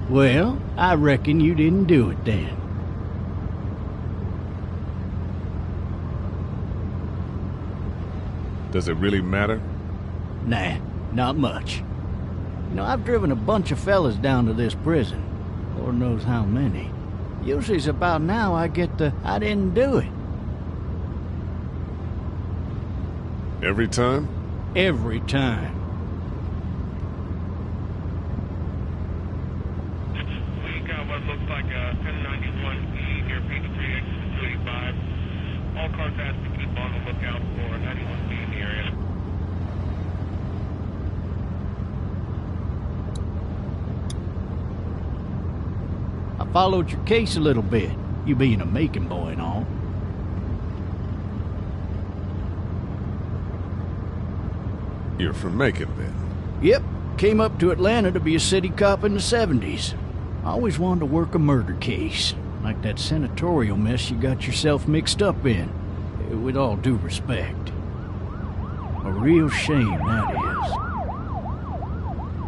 Well, I reckon you didn't do it then. Does it really matter? Nah, not much. You know, I've driven a bunch of fellas down to this prison. Lord knows how many. Usually it's about now I get the, I didn't do it. Every time? Every time. We got what looks like a 1091E near P3 exit 285. All cars asked to keep on the lookout for 91B in the area. I followed your case a little bit, you being a Macon boy and all. You're from Macon, then? Yep, came up to Atlanta to be a city cop in the 70s. I always wanted to work a murder case, like that senatorial mess you got yourself mixed up in, with all due respect. A real shame, that is.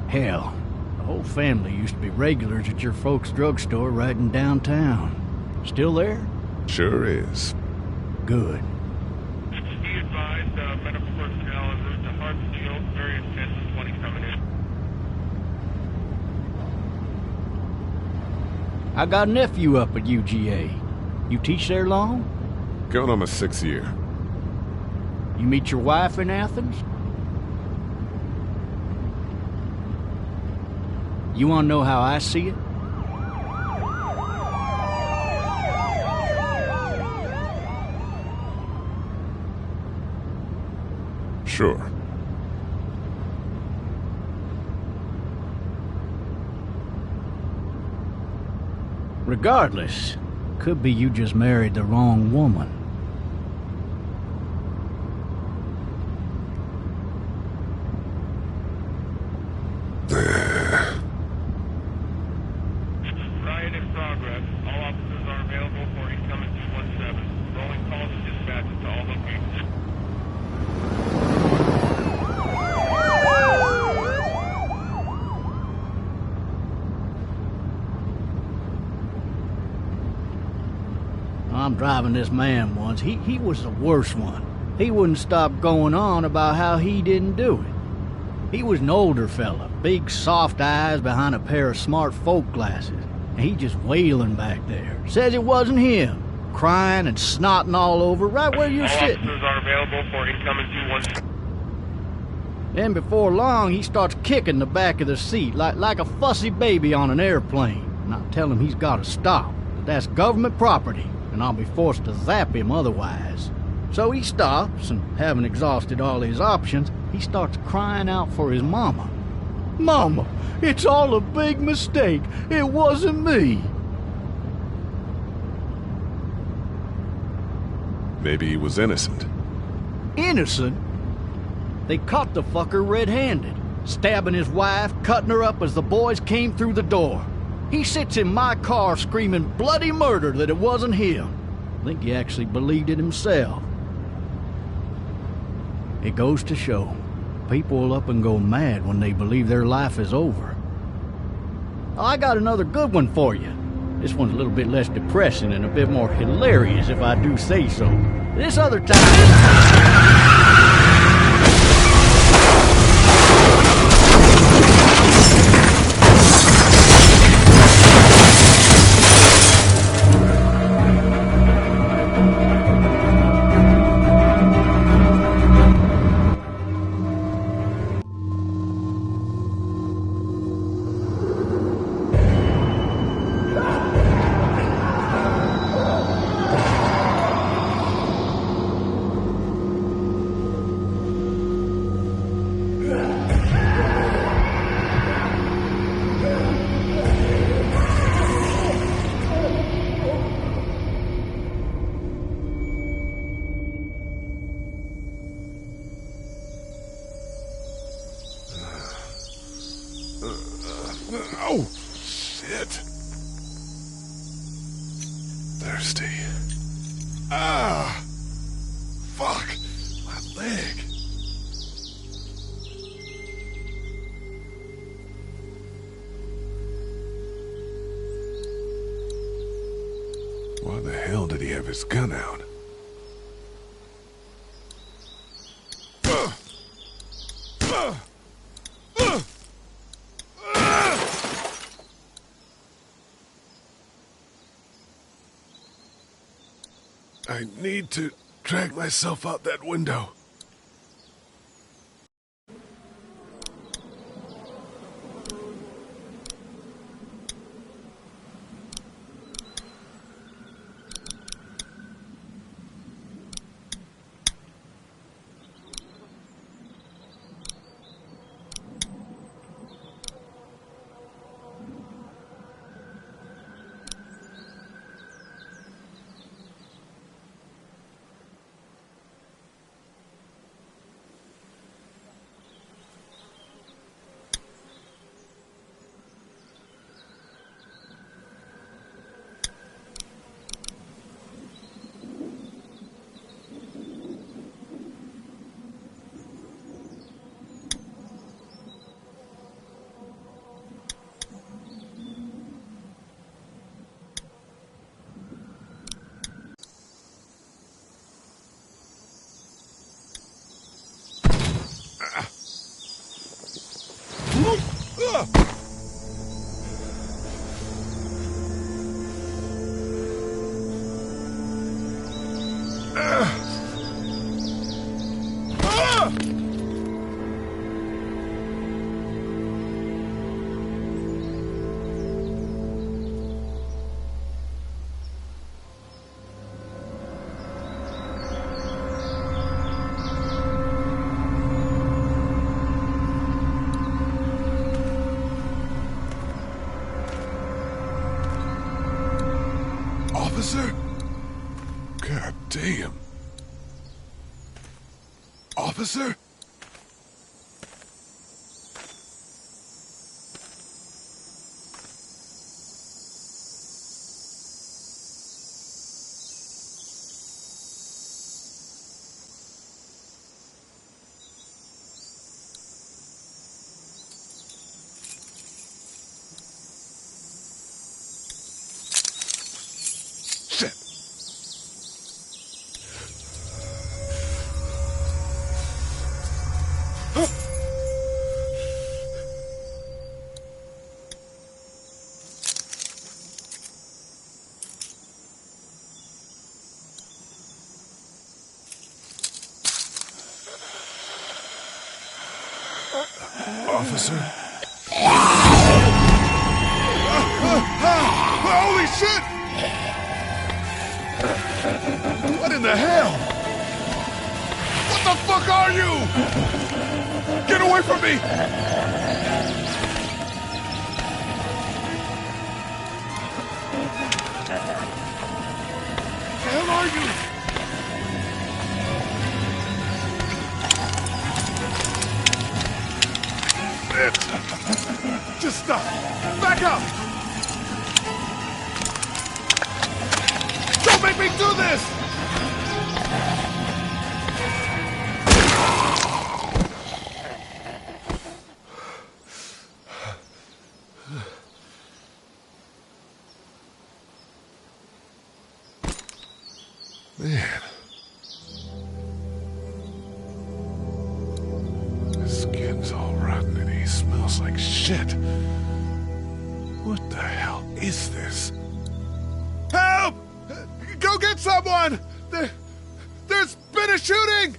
Hell, the whole family used to be regulars at your folks' drugstore right in downtown. Still there? Sure is. Good. Be advised, medical personnel en route to Hartsfield, various 10 and 20 coming in. I got a nephew up at UGA. You teach there long? Going on my 6th year. You meet your wife in Athens? You want to know how I see it? Sure. Regardless, could be you just married the wrong woman. Riot in progress. All officers are available for incoming 217. Rolling calls and dispatches to all locations. I'm driving this man once. He was the worst one. He wouldn't stop going on about how he didn't do it. He was an older fella, big soft eyes behind a pair of smart folk glasses. And he just wailing back there. Says it wasn't him. Crying and snotting all over right where you're All sitting. officers are available for incoming 217. Then before long, he starts kicking the back of the seat like a fussy baby on an airplane. And I tell him he's got to stop. That that's government property, and I'll be forced to zap him otherwise. So he stops, and having exhausted all his options, he starts crying out for his mama. Mama, it's all a big mistake. It wasn't me. Maybe he was innocent. Innocent? They caught the fucker red-handed, stabbing his wife, cutting her up as the boys came through the door. He sits in my car screaming bloody murder that it wasn't him. I think he actually believed it himself. It goes to show, people will up and go mad when they believe their life is over. Oh, I got another good one for you. This one's a little bit less depressing and a bit more hilarious, if I do say so. This other time... Oh, shit. Thirsty. Ah! Fuck! My leg. Why the hell did he have his gun out? I need to drag myself out that window. Officer? God damn. Officer? Shit. Officer? Holy shit! What in the hell? What the fuck are you? Get away from me! What the hell are you? Just stop! Back up! Don't make me do this! Man. His skin's all rotten and he smells like shit. What the hell is this? Help! Go get someone! There's been a shooting!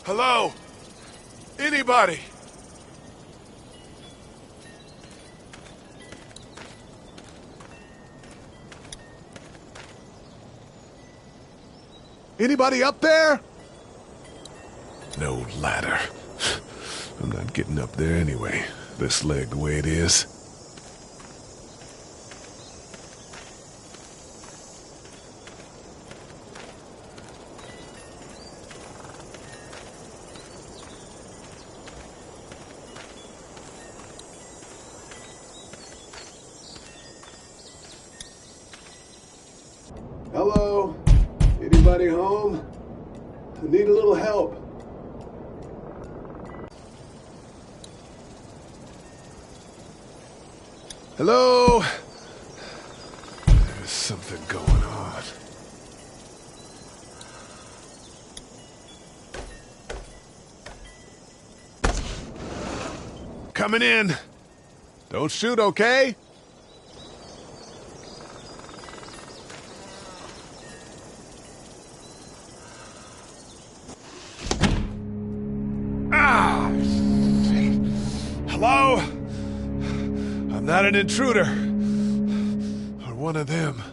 Hello? Anybody? Anybody up there? No ladder. I'm not getting up there anyway. This leg the way it is. Hello? Anybody home? I need a little help. Hello? There's something going on. Coming in. Don't shoot, okay? Hello? I'm not an intruder. Or one of them.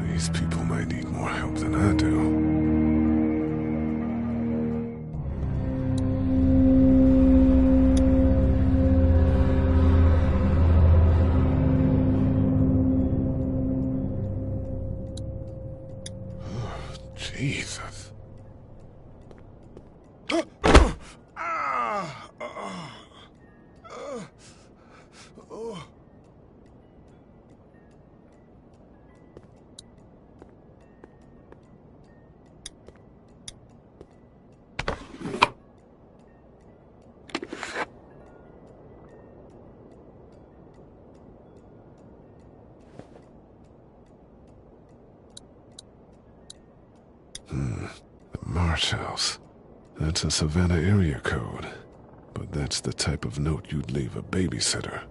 These people might need more help than I do. Jesus. The Marsh House. That's a Savannah area code. But that's the type of note you'd leave a babysitter.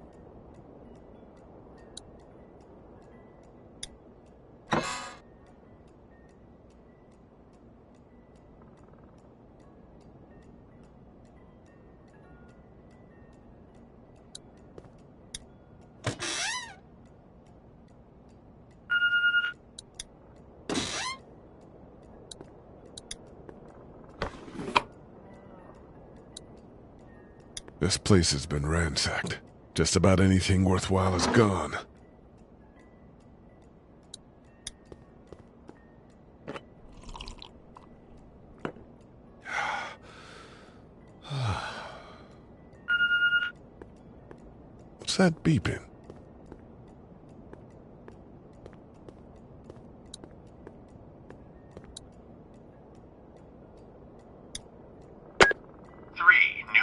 This place has been ransacked. Just about anything worthwhile is gone. What's that beeping?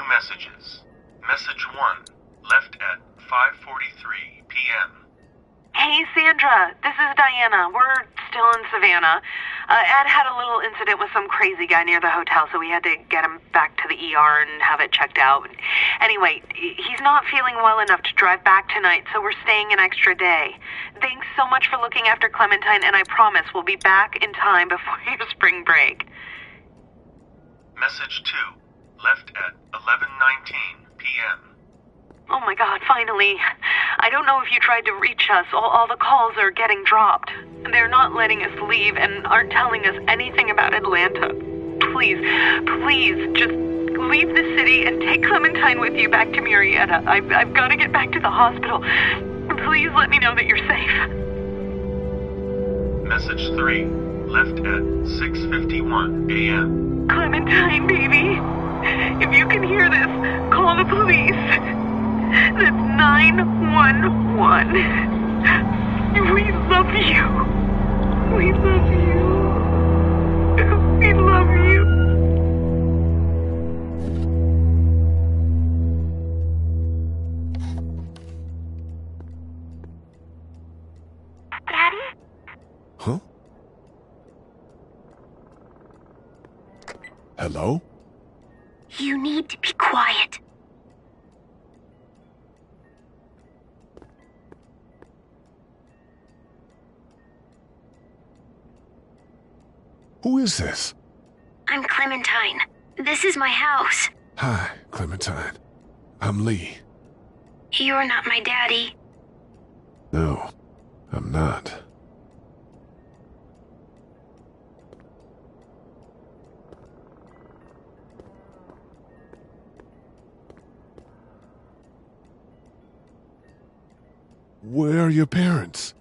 Messages. Message 1, left at 5:43 p.m. Hey, Sandra. This is Diana. We're still in Savannah. Ed had a little incident with some crazy guy near the hotel, so we had to get him back to the ER and have it checked out. Anyway, he's not feeling well enough to drive back tonight, so we're staying an extra day. Thanks so much for looking after Clementine, and I promise we'll be back in time before your spring break. Message 2, left at 11:19 p.m. Oh my God, finally. I don't know if you tried to reach us. All the calls are getting dropped. They're not letting us leave and aren't telling us anything about Atlanta. Please, just leave the city and take Clementine with you back to Murrieta. I've got to get back to the hospital. Please let me know that you're safe. Message 3, left at 6:51 a.m. Clementine, baby. If you can hear this, call the police. That's 911. We love you. We love you. We love you. Daddy? Huh? Hello? You need to be quiet. Who is this? I'm Clementine. This is my house. Hi, Clementine. I'm Lee. You're not my daddy. No, I'm not. Where are your parents?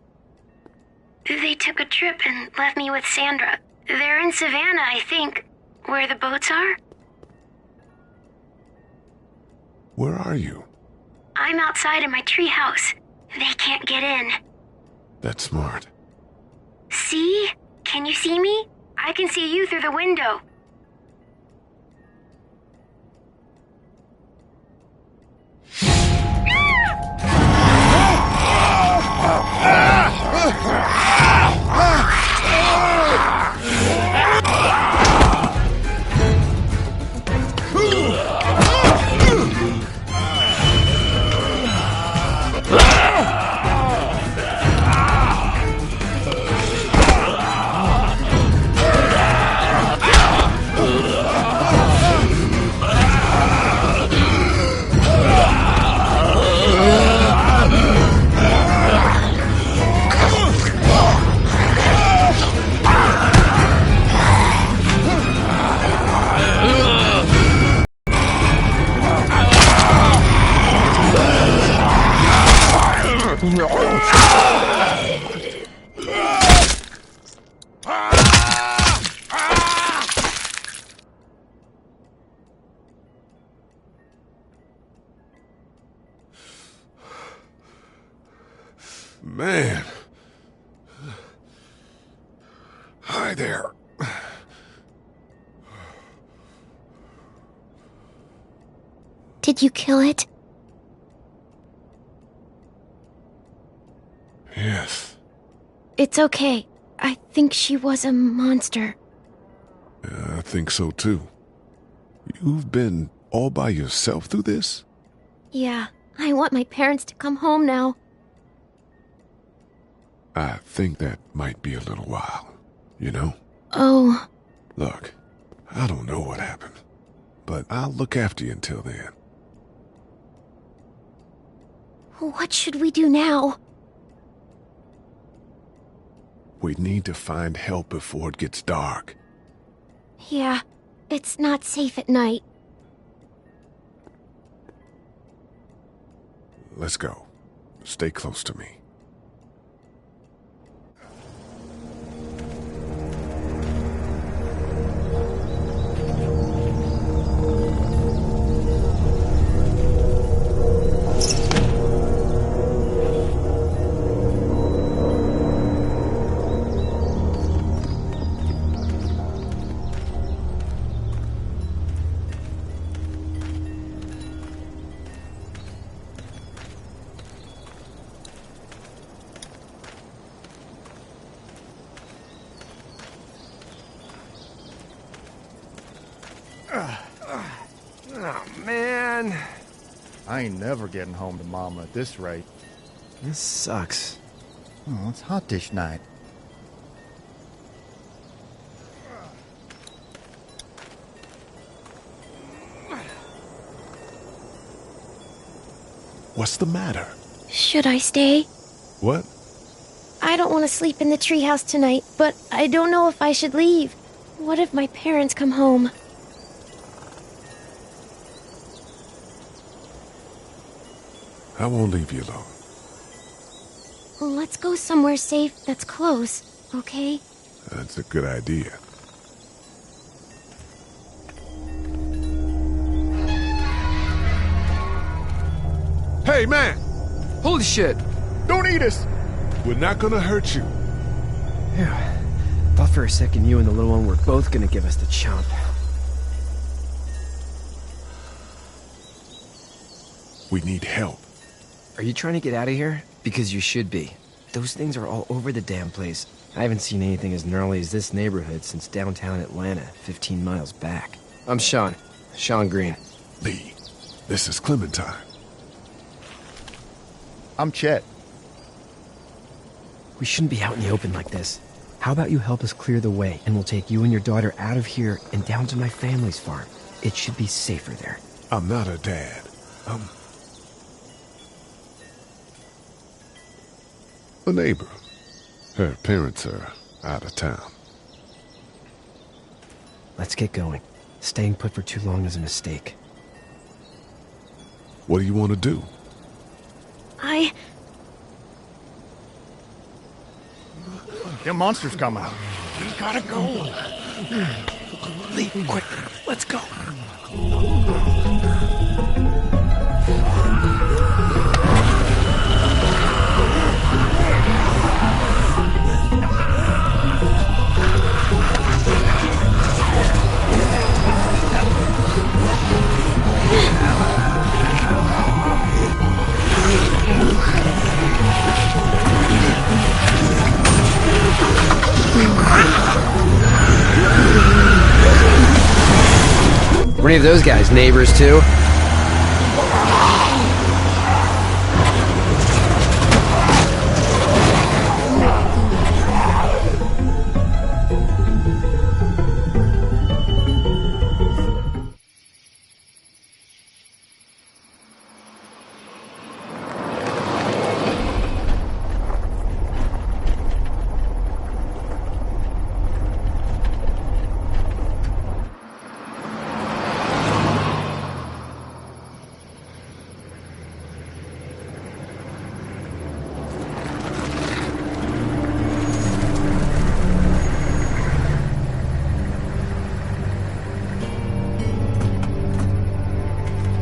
They took a trip and left me with Sandra. They're in Savannah, I think. Where the boats are? Where are you? I'm outside in my treehouse. They can't get in. That's smart. See? Can you see me? I can see you through the window. Man. Hi there. Did you kill it? Yes. It's okay. I think she was a monster. I think so too. You've been all by yourself through this? Yeah, I want my parents to come home now. I think that might be a little while, you know? Oh. Look, I don't know what happened, but I'll look after you until then. What should we do now? We need to find help before it gets dark. Yeah, it's not safe at night. Let's go. Stay close to me. Oh, man. I ain't never getting home to Mama at this rate. This sucks. Oh, it's hot dish night. What's the matter? Should I stay? What? I don't want to sleep in the treehouse tonight, but I don't know if I should leave. What if my parents come home? I won't leave you alone. Let's go somewhere safe that's close, okay? That's a good idea. Hey, man! Holy shit! Don't eat us! We're not gonna hurt you. Yeah. Thought for a second you and the little one were both gonna give us the chomp. We need help. Are you trying to get out of here? Because you should be. Those things are all over the damn place. I haven't seen anything as gnarly as this neighborhood since downtown Atlanta, 15 miles back. I'm Sean. Sean Green. Lee, this is Clementine. I'm Chet. We shouldn't be out in the open like this. How about you help us clear the way, and we'll take you and your daughter out of here and down to my family's farm. It should be safer there. I'm not a dad. I'm a neighbor. Her parents are out of town. Let's get going. Staying put for too long is a mistake. What do you want to do? Them monsters coming. We gotta go. Leave, quick. Let's go. Were any of those guys neighbors too?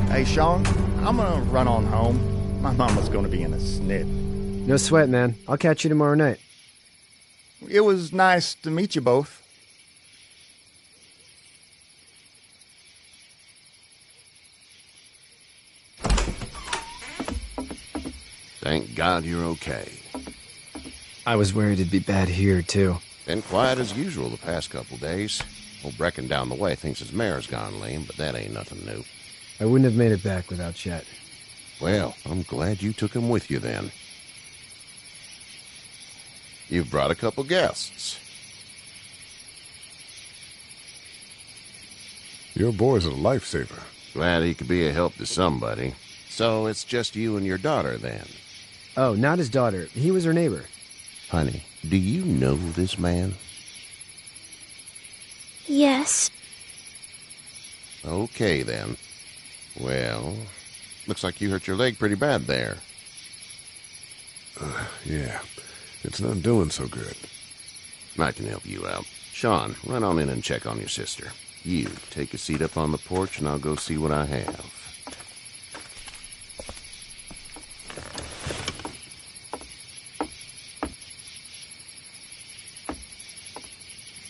Hey, Sean, I'm gonna run on home. My mama's gonna be in a snit. No sweat, man. I'll catch you tomorrow night. It was nice to meet you both. Thank God you're okay. I was worried it'd be bad here, too. Been quiet as usual the past couple days. Old Brecken down the way thinks his mare's gone lame, but that ain't nothing new. I wouldn't have made it back without Chet. Well, I'm glad you took him with you then. You've brought a couple guests. Your boy's a lifesaver. Glad he could be a help to somebody. So it's just you and your daughter then? Oh, not his daughter. He was her neighbor. Honey, do you know this man? Yes. Okay, then. Well, looks like you hurt your leg pretty bad there. Yeah, it's not doing so good. I can help you out. Sean, run on in and check on your sister. You, take a seat up on the porch and I'll go see what I have.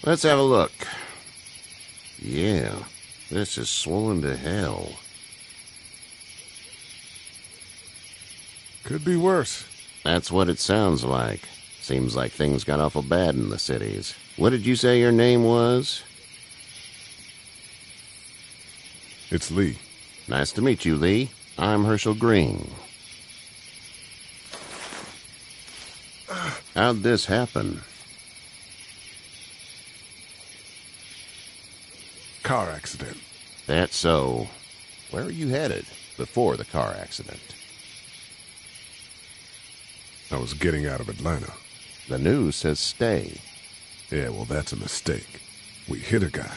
Let's have a look. Yeah, this is swollen to hell. Could be worse. That's what it sounds like. Seems like things got awful bad in the cities. What did you say your name was? It's Lee. Nice to meet you, Lee. I'm Herschel Green. How'd this happen? Car accident. That's so. Where are you headed before the car accident? I was getting out of Atlanta. The news says stay. Yeah, well, that's a mistake. We hit a guy.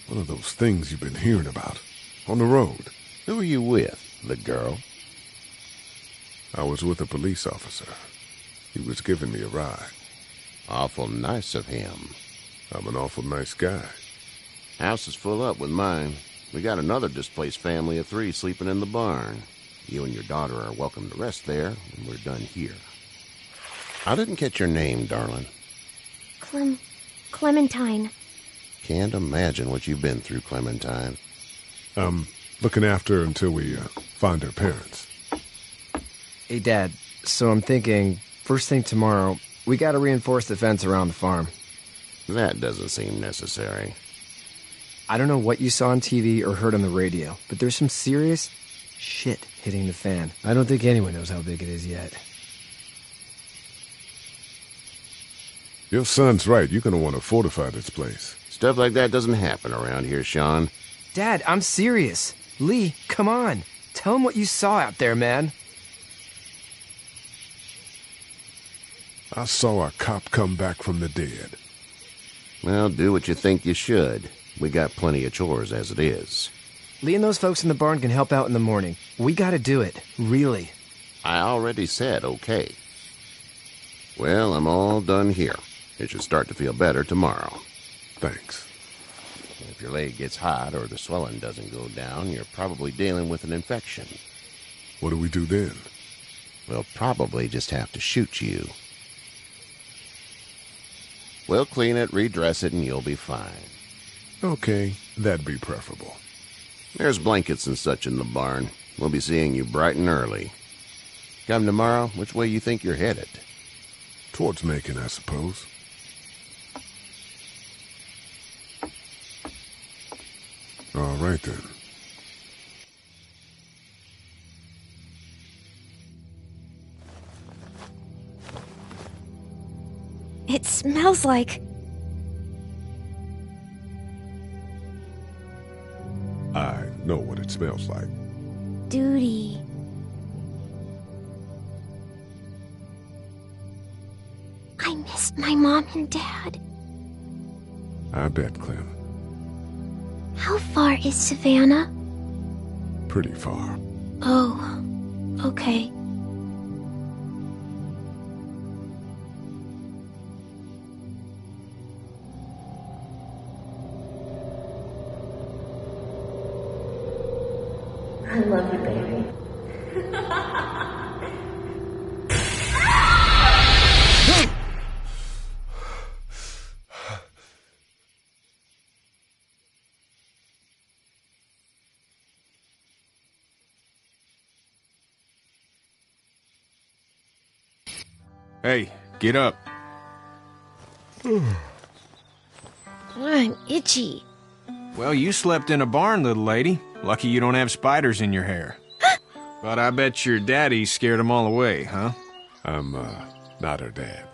One of those things you've been hearing about. On the road. Who are you with? The girl? I was with a police officer. He was giving me a ride. Awful nice of him. I'm an awful nice guy. House is full up with mine. We got another displaced family of 3 sleeping in the barn. You and your daughter are welcome to rest there when we're done here. I didn't catch your name, darling. Clementine. Can't imagine what you've been through, Clementine. Looking after her until we find her parents. Hey, Dad, so I'm thinking, first thing tomorrow, we gotta reinforce the fence around the farm. That doesn't seem necessary. I don't know what you saw on TV or heard on the radio, but there's some serious shit hitting the fan. I don't think anyone knows how big it is yet. Your son's right. You're gonna want to fortify this place. Stuff like that doesn't happen around here, Sean. Dad, I'm serious. Lee, come on. Tell him what you saw out there, man. I saw a cop come back from the dead. Well, do what you think you should. We got plenty of chores as it is. Lee and those folks in the barn can help out in the morning. We gotta do it. Really. I already said okay. Well, I'm all done here. It should start to feel better tomorrow. Thanks. If your leg gets hot or the swelling doesn't go down, you're probably dealing with an infection. What do we do then? We'll probably just have to shoot you. We'll clean it, redress it, and you'll be fine. Okay, that'd be preferable. There's blankets and such in the barn. We'll be seeing you bright and early. Come tomorrow, which way you think you're headed? Towards Macon, I suppose. All right, then. It smells like... I know what it smells like. duty. I missed my mom and dad. I bet, Clem. How far is Savannah? Pretty far. Oh, okay. I love you, baby. Hey, get up. I'm itchy. Well, you slept in a barn, little lady. Lucky you don't have spiders in your hair. But I bet your daddy scared them all away, huh? I'm, not her dad.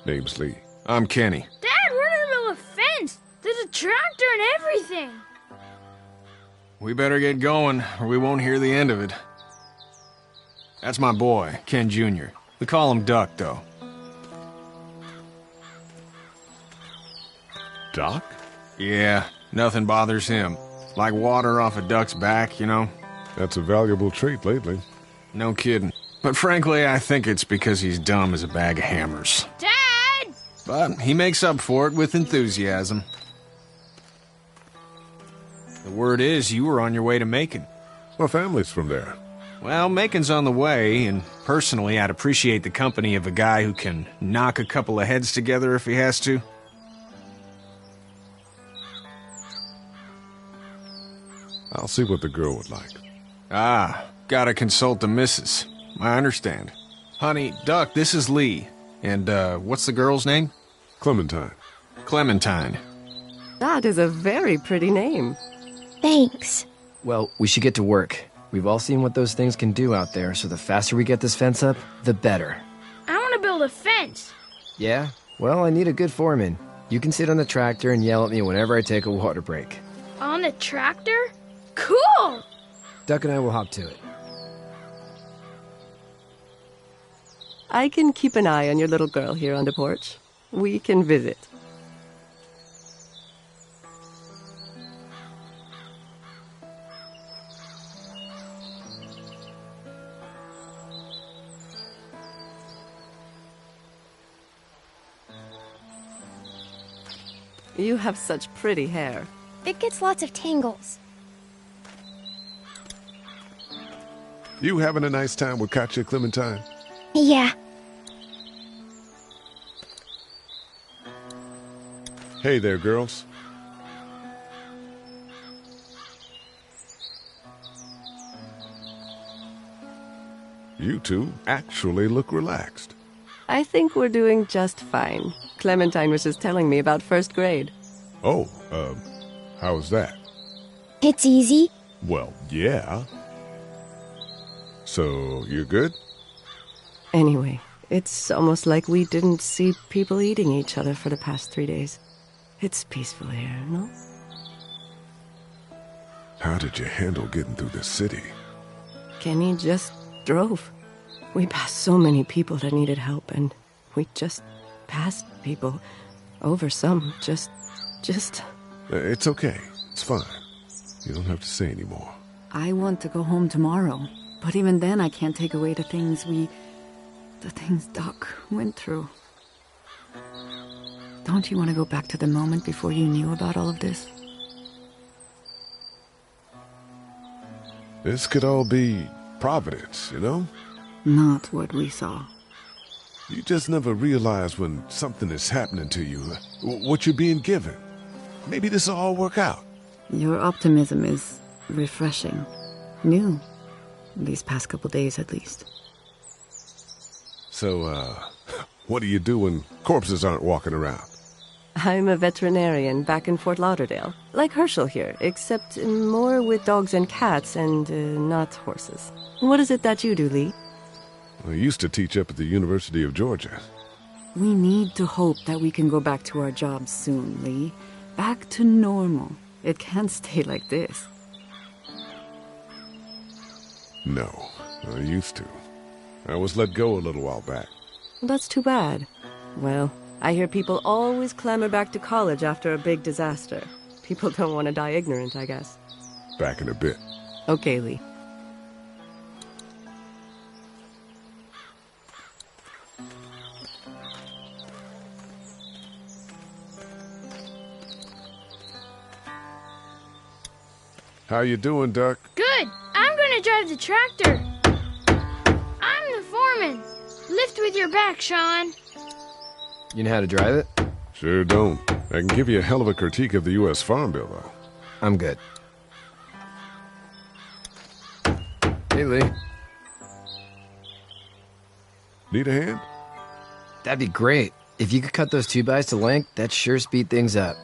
Name's Lee. I'm Kenny. Dad, we're in the middle of a fence. There's a tractor and everything. We better get going, or we won't hear the end of it. That's my boy, Ken Jr. We call him Duck, though. Doc? Yeah, nothing bothers him. Like water off a duck's back, you know? That's a valuable trait lately. No kidding. But frankly, I think it's because he's dumb as a bag of hammers. Dad! But he makes up for it with enthusiasm. The word is you were on your way to Macon. My family's from there. Well, Macon's on the way, and personally, I'd appreciate the company of a guy who can knock a couple of heads together if he has to. I'll see what the girl would like. Ah, gotta consult the missus. I understand. Honey, Duck, this is Lee. And, what's the girl's name? Clementine. Clementine. That is a very pretty name. Thanks. Well, we should get to work. We've all seen what those things can do out there, so the faster we get this fence up, the better. I want to build a fence. Yeah? Well, I need a good foreman. You can sit on the tractor and yell at me whenever I take a water break. On the tractor? Cool! Duck and I will hop to it. I can keep an eye on your little girl here on the porch. We can visit. You have such pretty hair. It gets lots of tangles. You having a nice time with Katya, Clementine? Yeah. Hey there, girls. You two actually look relaxed. I think we're doing just fine. Clementine was just telling me about first grade. Oh, how's that? It's easy. Well, yeah. So, you're good? Anyway, it's almost like we didn't see people eating each other for the past 3 days. It's peaceful here, no? How did you handle getting through the city? Kenny just drove. We passed so many people that needed help, and we just passed people. Over some, just... It's okay. It's fine. You don't have to say anymore. I want to go home tomorrow, but even then I can't take away the things Doc went through. Don't you want to go back to the moment before you knew about all of this? This could all be Providence, you know? Not what we saw. You just never realize when something is happening to you, what you're being given. Maybe this will all work out. Your optimism is refreshing. New. These past couple days, at least. So, what do you do when corpses aren't walking around? I'm a veterinarian back in Fort Lauderdale. Like Herschel here, except more with dogs and cats and not horses. What is it that you do, Lee? I used to teach up at the University of Georgia. We need to hope that we can go back to our jobs soon, Lee. Back to normal. It can't stay like this. No, I used to. I was let go a little while back. That's too bad. Well, I hear people always clamor back to college after a big disaster. People don't want to die ignorant, I guess. Back in a bit. Okay, Lee. How you doing, Duck? Good. I'm gonna drive the tractor. I'm the foreman. Lift with your back, Sean. You know how to drive it? Sure don't. I can give you a hell of a critique of the U.S. Farm Bill, though. I'm good. Hey, Lee. Need a hand? That'd be great. If you could cut those 2x to length, that'd sure speed things up.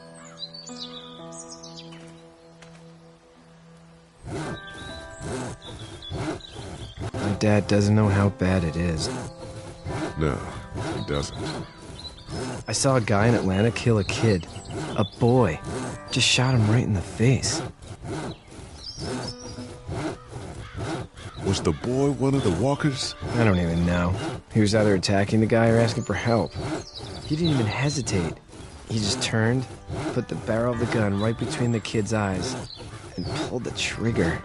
My dad doesn't know how bad it is. No, he doesn't. I saw a guy in Atlanta kill a kid. A boy. Just shot him right in the face. Was the boy one of the walkers? I don't even know. He was either attacking the guy or asking for help. He didn't even hesitate. He just turned, put the barrel of the gun right between the kid's eyes, and pulled the trigger.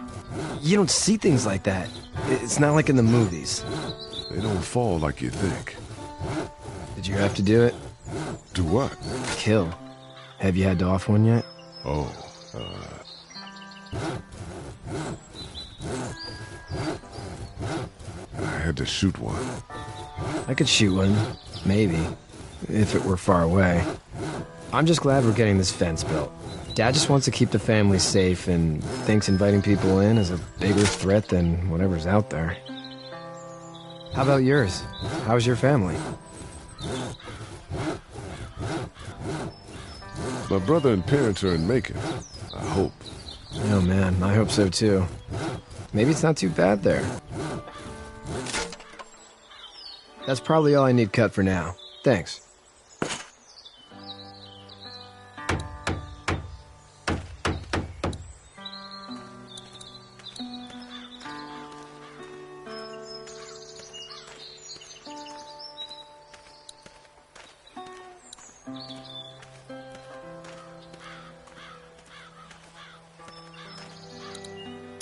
You don't see things like that. It's not like in the movies. They don't fall like you think. Did you have to do it? Do what? Kill. Have you had to off one yet? Oh, I had to shoot one. I could shoot one. Maybe. If it were far away. I'm just glad we're getting this fence built. Dad just wants to keep the family safe and thinks inviting people in is a bigger threat than whatever's out there. How about yours? How's your family? My brother and parents are in Macon. I hope. Oh man, I hope so too. Maybe it's not too bad there. That's probably all I need cut for now. Thanks.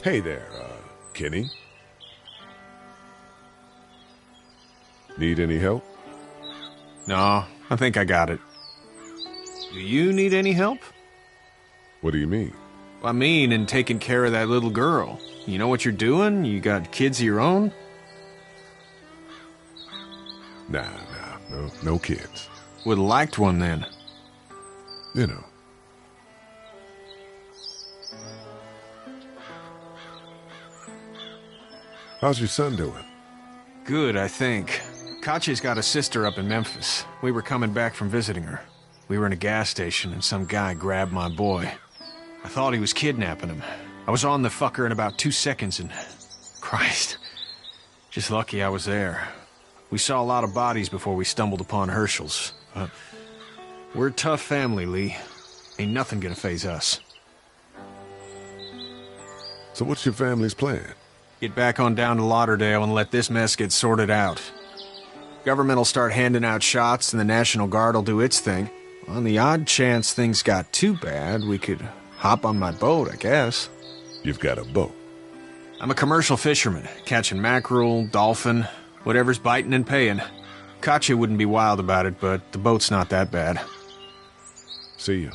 Hey there, Kenny. Need any help? No, I think I got it. Do you need any help? What do you mean? I mean in taking care of that little girl. You know what you're doing? You got kids of your own? Nah, no kids. Would've liked one then. You know. How's your son doing? Good, I think. Katya's got a sister up in Memphis. We were coming back from visiting her. We were in a gas station and some guy grabbed my boy. I thought he was kidnapping him. I was on the fucker in about 2 seconds and... Christ. Just lucky I was there. We saw a lot of bodies before we stumbled upon Herschel's. We're a tough family, Lee. Ain't nothing gonna faze us. So what's your family's plan? Get back on down to Lauderdale and let this mess get sorted out. Government will start handing out shots and the National Guard will do its thing. On the odd chance things got too bad, we could hop on my boat, I guess. You've got a boat? I'm a commercial fisherman, catching mackerel, dolphin, whatever's biting and paying. Katya wouldn't be wild about it, but the boat's not that bad. See you.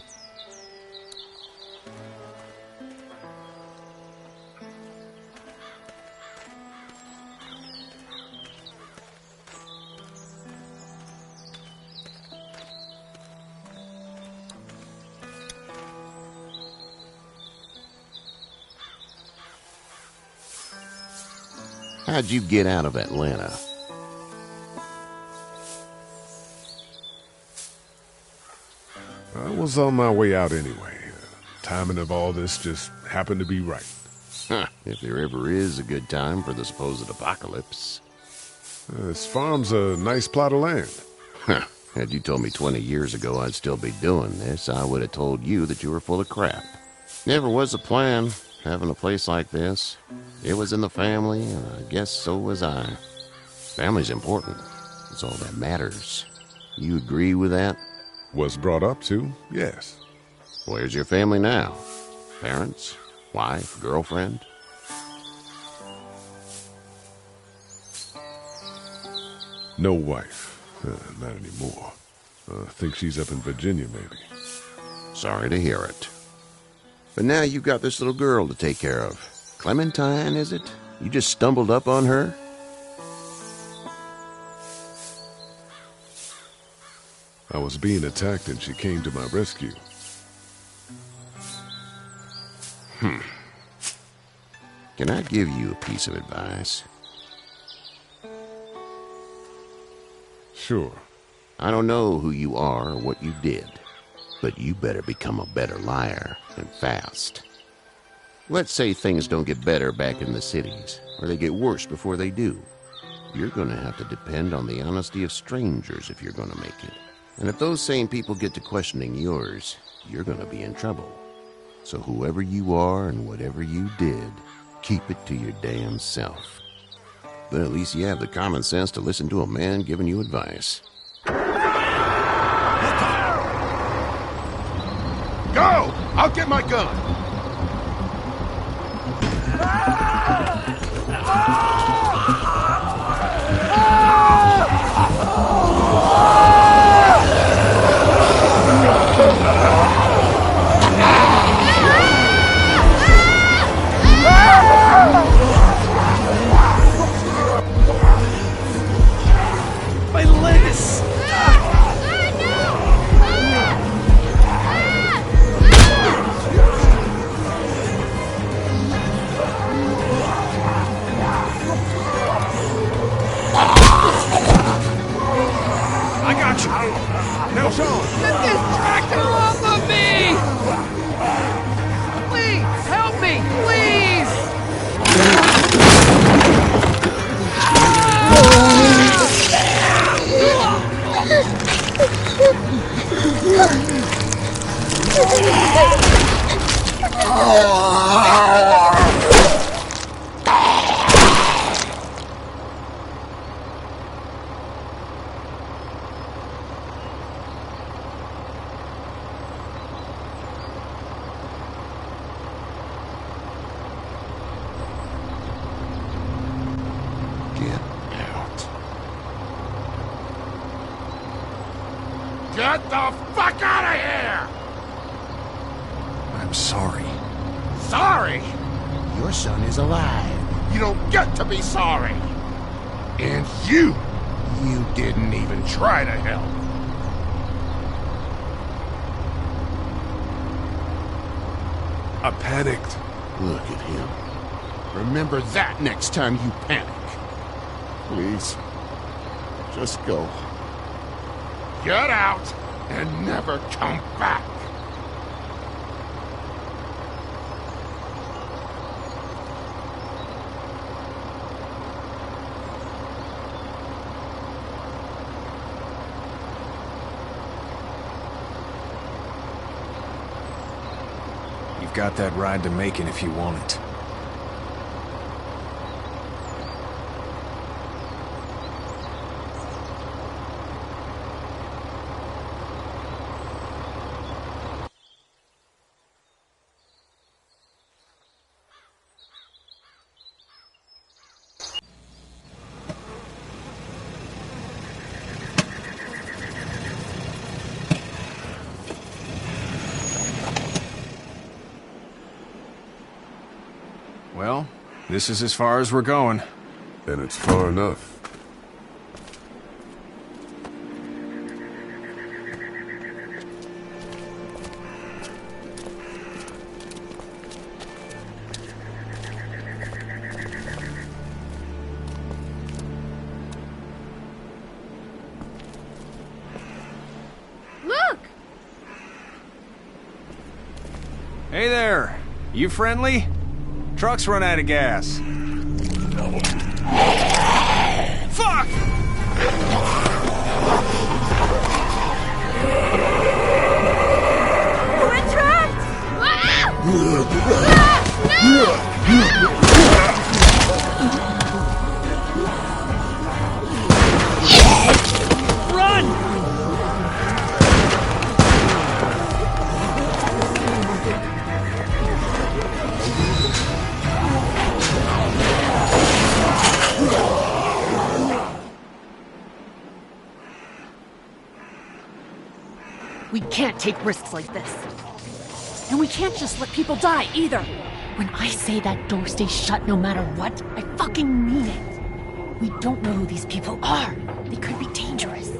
How'd you get out of Atlanta? I was on my way out anyway. Timing of all this just happened to be right. Huh, if there ever is a good time for the supposed apocalypse. This farm's a nice plot of land. Huh, had you told me 20 years ago I'd still be doing this, I would have told you that you were full of crap. Never was a plan, having a place like this. It was in the family, and I guess so was I. Family's important. It's all that matters. You agree with that? Was brought up to, yes. Where's your family now? Parents? Wife? Girlfriend? No wife. Not anymore. I think she's up in Virginia, maybe. Sorry to hear it. But now you've got this little girl to take care of. Clementine, is it? You just stumbled up on her? I was being attacked and she came to my rescue. Can I give you a piece of advice? Sure. I don't know who you are or what you did, but you better become a better liar, and fast. Let's say things don't get better back in the cities, or they get worse before they do. You're gonna have to depend on the honesty of strangers if you're gonna make it. And if those same people get to questioning yours, you're gonna be in trouble. So whoever you are and whatever you did, keep it to your damn self. But at least you have the common sense to listen to a man giving you advice. Go! I'll get my gun! My legs! I got you. Now, Sean. Get this tractor off of me! Please, help me, please! Get the fuck out of here! I'm sorry. Sorry? You're son is alive. You don't get to be sorry. And you didn't even try to help. I panicked. Look at him. Remember that next time you panic. Please, just go. Get out and never come back. You've got that ride to Macon if you want it. Well, this is as far as we're going. And it's far enough. Look! Hey there! You friendly? Truck's run out of gas. Fuck! We're trapped! Run! We can't take risks like this. And we can't just let people die, either. When I say that door stays shut no matter what, I fucking mean it. We don't know who these people are. They could be dangerous.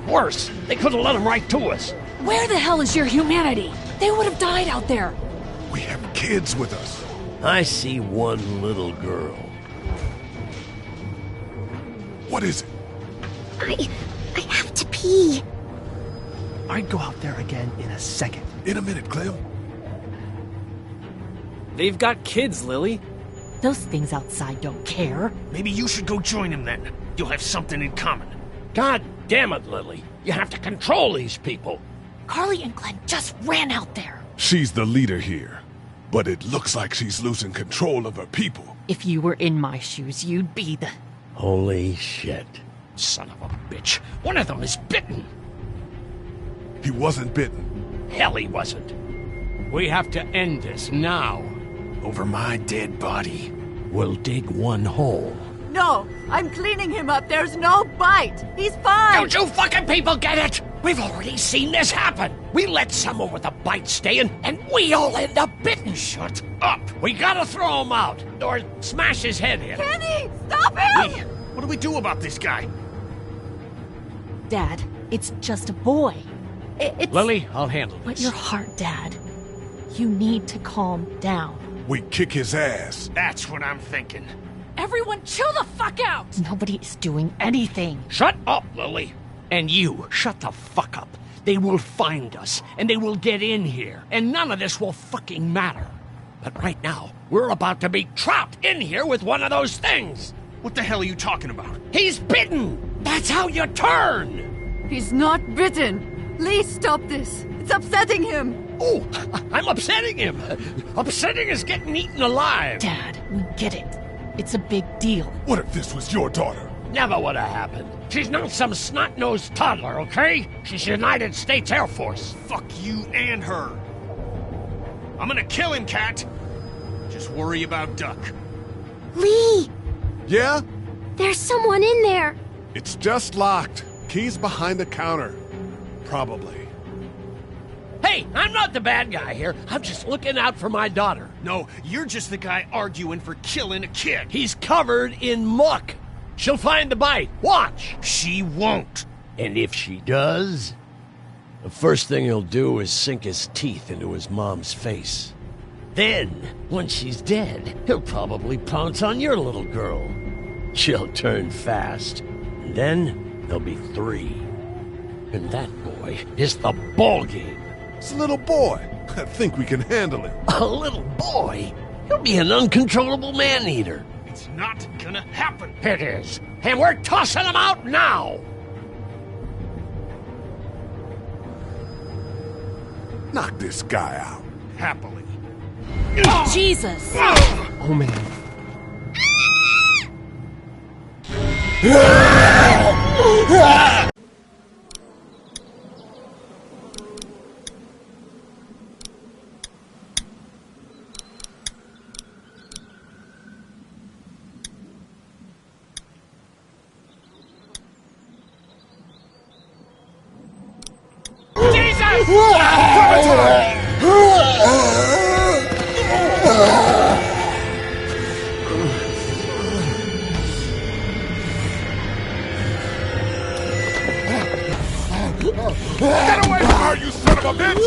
Worse, they could have let them right to us. Where the hell is your humanity? They would have died out there. We have kids with us. I see one little girl. What is it? I have to pee. I'd go out there again in a second. In a minute, Clem. They've got kids, Lily. Those things outside don't care. Maybe you should go join them then. You'll have something in common. God damn it, Lily. You have to control these people. Carly and Glenn just ran out there. She's the leader here, but it looks like she's losing control of her people. If you were in my shoes, you'd be the... Holy shit. Son of a bitch. One of them is bitten. He wasn't bitten. Hell, he wasn't. We have to end this now. Over my dead body. We'll dig one hole. No, I'm cleaning him up. There's no bite. He's fine. Don't you fucking people get it? We've already seen this happen. We let someone with a bite stay in, and we all end up bitten. Shut up. We gotta throw him out, or smash his head in. Kenny, stop him! What do we do about this guy? Dad, it's just a boy. It's... Lily, I'll handle But this. your heart, Dad. You need to calm down. We kick his ass. That's what I'm thinking. Everyone chill the fuck out! Nobody is doing anything. Shut up, Lily. And you, shut the fuck up. They will find us, and they will get in here, and none of this will fucking matter. But right now, we're about to be trapped in here with one of those things. What the hell are you talking about? He's bitten! That's how you turn! He's not bitten. Please stop this. It's upsetting him. Oh, I'm upsetting him. Upsetting is getting eaten alive. Dad, we get it. It's a big deal. What if this was your daughter? Never would have happened. She's not some snot-nosed toddler, okay? She's United States Air Force. Fuck you and her. I'm gonna kill him, Cat. Just worry about Duck. Lee! Yeah? There's someone in there. It's just locked. Key's behind the counter. Probably. Hey, Hey, I'm not the bad guy here. I'm just looking out for my daughter. No, you're just the guy arguing for killing a kid. He's covered in muck. She'll find the bite. Watch. She won't. And if she does, the first thing he'll do is sink his teeth into his mom's face. Then, when she's dead, he'll probably pounce on your little girl. She'll turn fast. And then there'll be 3. And that boy is the ball game. It's a little boy. I think we can handle him. A little boy? He'll be an uncontrollable man-eater. It's not gonna happen. It is. And we're tossing him out now. Knock this guy out. Happily. Jesus! Oh, man. Get away from her, you son of a bitch!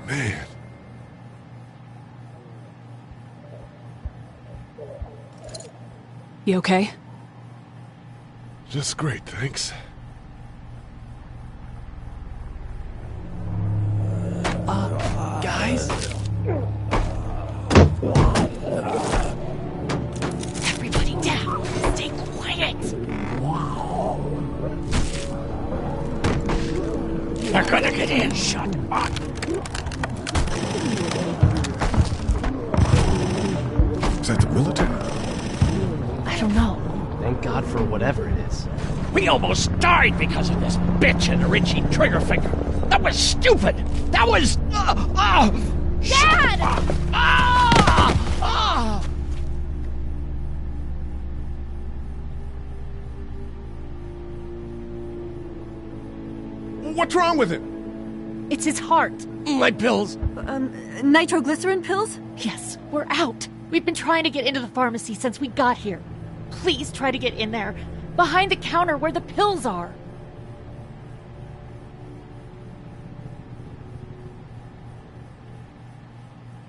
Man. You okay? Just great, thanks. Guys? Everybody down. Stay quiet. They're gonna get in. Shut up. Is that the military? I don't know. Thank God for whatever it is. We almost died because of this bitch and her itchy trigger finger. That was stupid. That was... Dad! What's wrong with him? It's his heart. My pills. Nitroglycerin pills? Yes, we're out. We've been trying to get into the pharmacy since we got here. Please try to get in there. Behind the counter where the pills are.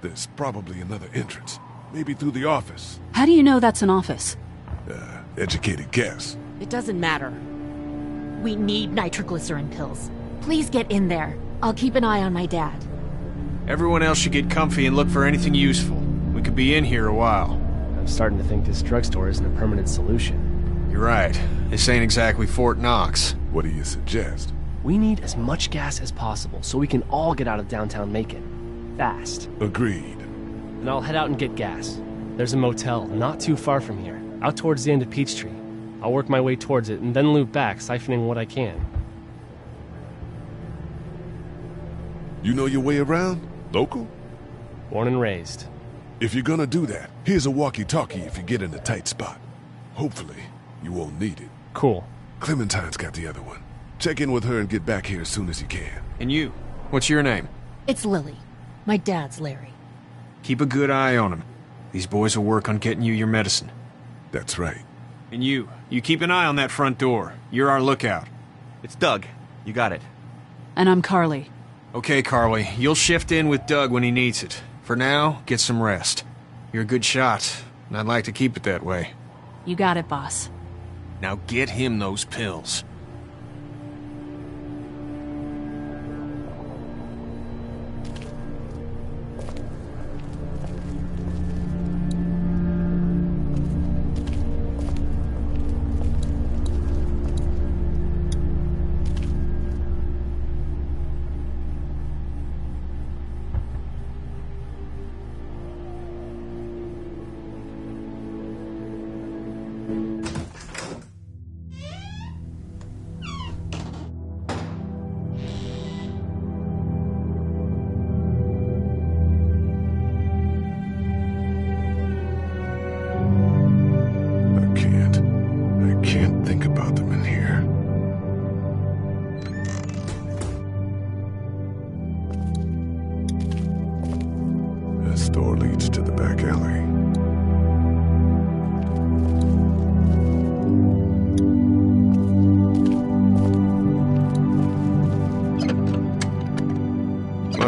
There's probably another entrance. Maybe through the office. How do you know that's an office? Educated guess. It doesn't matter. We need nitroglycerin pills. Please get in there. I'll keep an eye on my dad. Everyone else should get comfy and look for anything useful. We could be in here a while. I'm starting to think this drugstore isn't a permanent solution. You're right. This ain't exactly Fort Knox. What do you suggest? We need as much gas as possible so we can all get out of downtown Macon. Fast. Agreed. And I'll head out and get gas. There's a motel not too far from here, out towards the end of Peachtree. I'll work my way towards it and then loop back, siphoning what I can. You know your way around? Local? Born and raised. If you're gonna do that, here's a walkie-talkie if you get in a tight spot. Hopefully, you won't need it. Cool. Clementine's got the other one. Check in with her and get back here as soon as you can. And you? What's your name? It's Lily. My dad's Larry. Keep a good eye on him. These boys will work on getting you your medicine. That's right. And you keep an eye on that front door. You're our lookout. It's Doug. You got it. And I'm Carly. Okay, Carly. You'll shift in with Doug when he needs it. For now, get some rest. You're a good shot, and I'd like to keep it that way. You got it, boss. Now get him those pills.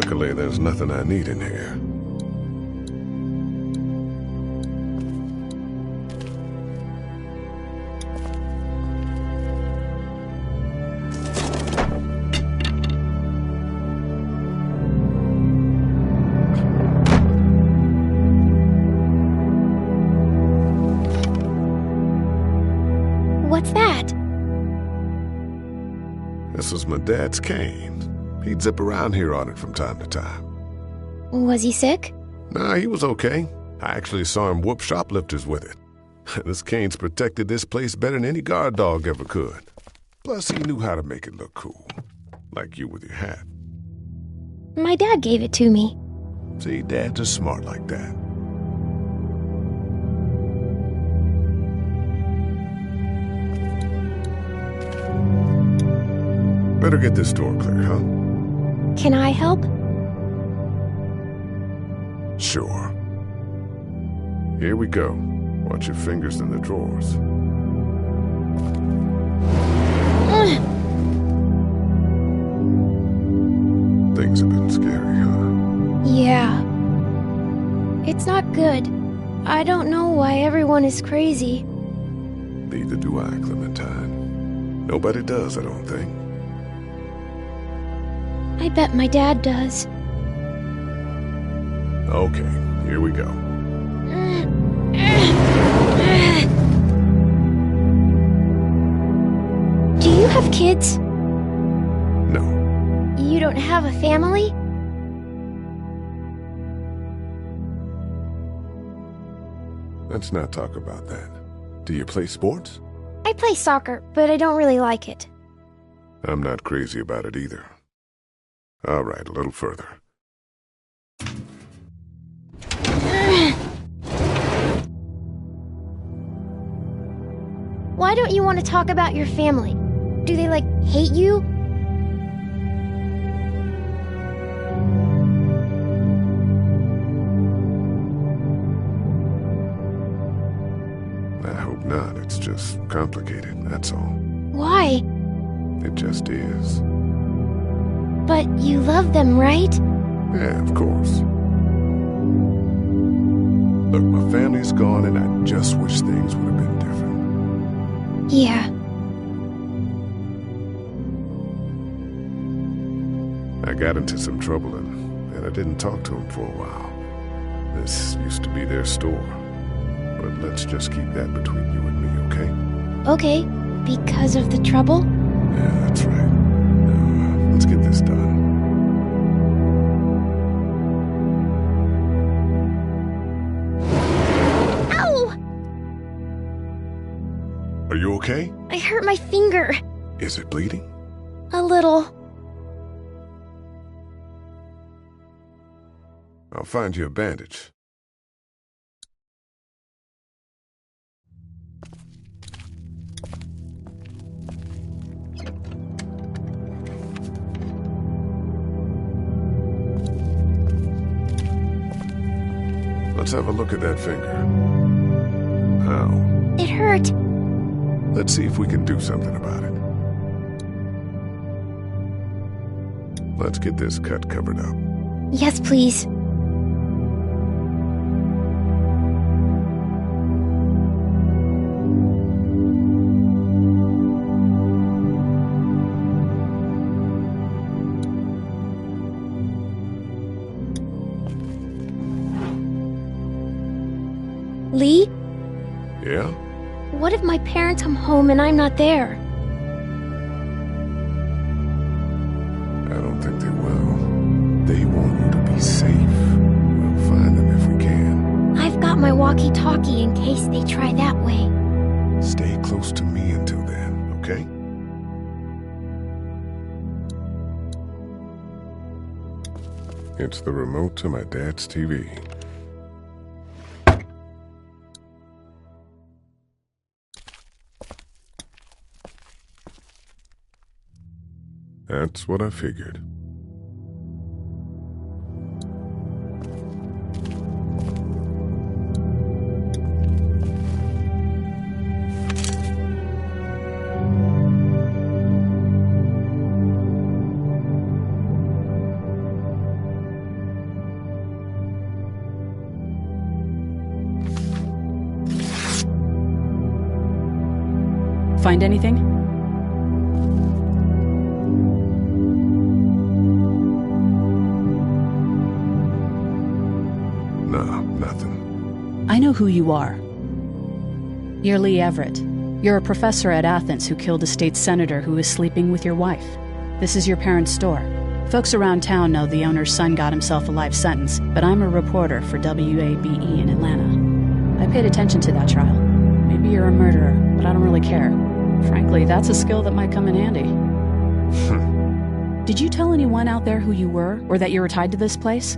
Luckily, there's nothing I need in here. What's that? This was my dad's cane. He'd zip around here on it from time to time. Was he sick? Nah, he was okay. I actually saw him whoop shoplifters with it. This cane's protected this place better than any guard dog ever could. Plus, he knew how to make it look cool. Like you with your hat. My dad gave it to me. See, dads are smart like that. Better get this door clear, huh? Can I help? Sure. Here we go. Watch your fingers in the drawers. Things have been scary, huh? Yeah. It's not good. I don't know why everyone is crazy. Neither do I, Clementine. Nobody does, I don't think. I bet my dad does. Okay, here we go. Do you have kids? No. You don't have a family? Let's not talk about that. Do you play sports? I play soccer, but I don't really like it. I'm not crazy about it either. All right, a little further. Why don't you want to talk about your family? Do they, hate you? I hope not. It's just complicated, that's all. Why? It just is. But you love them, right? Yeah, of course. Look, my family's gone and I just wish things would have been different. Yeah. I got into some trouble and I didn't talk to them for a while. This used to be their store. But let's just keep that between you and me, okay? Okay, because of the trouble? Yeah, that's right. Now, let's get this done. Ow! Are you okay? I hurt my finger. Is it bleeding? A little. I'll find you a bandage. Let's have a look at that finger. Ow. It hurt. Let's see if we can do something about it. Let's get this cut covered up. Yes, please. Lee? Yeah? What if my parents come home and I'm not there? I don't think they will. They want you to be safe. We'll find them if we can. I've got my walkie-talkie in case they try that way. Stay close to me until then, okay? It's the remote to my dad's TV. That's what I figured. find anything? No, nothing. I know who you are. You're Lee Everett. You're a professor at Athens who killed a state senator who was sleeping with your wife. This is your parents' store. Folks around town know the owner's son got himself a life sentence, but I'm a reporter for WABE in Atlanta. I paid attention to that trial. Maybe you're a murderer, but I don't really care. Frankly, that's a skill that might come in handy. Did you tell anyone out there who you were, or that you were tied to this place?